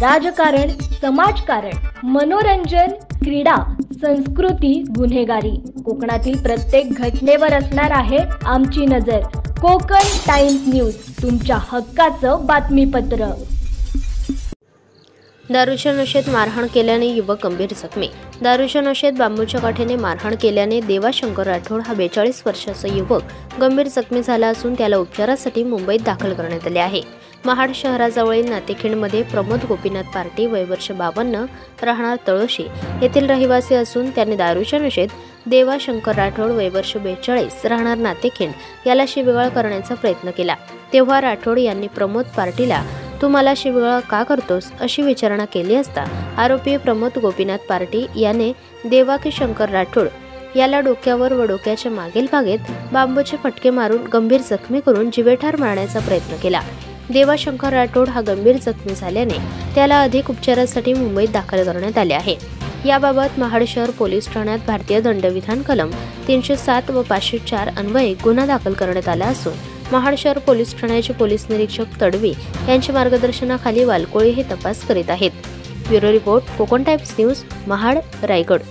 राजकारण, समाजकारण, मनोरंजन, क्रीडा, संस्कृती, गुन्हेगारी, कोकणातील प्रत्येक घटनेवर असणार आहे आमची नजर। कोकण टाइम्स न्यूज, तुमच्या हक्काचं बातमीपत्र। दारूच्या नशेत मारहाण केल्याने युवक गंभीर जखमी। दारूच्या नशेत बांबूच्या काठीने मारहाण केल्याने देवा शंकर राठोड हा 42 वर्षाचा युवक गंभीर जखमी झाला असून त्याला उपचारासाठी मुंबईत दाखल करण्यात आले आहे। महाड शहराजवळील नातेखिंडमध्ये प्रमोद गोपीनाथ पार्टी वय वर्ष 52 राहणार तळोशी येथील रहिवासी असून त्याने दारूच्या नशेत देवा शंकर राठोड वय वर्ष 42 राहणार नातेखिंड याला शिवीगाळ करण्याचा प्रयत्न केला। तेव्हा राठोड यांनी प्रमोद पार्टीला तू मला शिवीगाळ का करतोस अशी विचारणा केली असता आरोपी प्रमोद गोपीनाथ पार्टी याने देवाकी शंकर राठोड याला डोक्यावर व डोक्याच्या मागील भागेत बांबूचे फटके मारून गंभीर जखमी करून जीवेठार मारण्याचा प्रयत्न केला। देवा शंकर राठोड हा गंभीर जखमी झाल्याने त्याला अधिक उपचारासाठी मुंबईत दाखल करण्यात आले आहे। याबाबत महाड शहर पोलीस ठाण्यात भारतीय दंडविधान कलम 307 व 504 अन्वये गुन्हा दाखल करण्यात आला असून महाड शहर पोलीस ठाण्याचे पोलीस निरीक्षक तडवी यांच्या मार्गदर्शनाखाली वालकोळी हे तपास करीत आहेत। Bureau report, Konkan times news, Mahad, Raigad.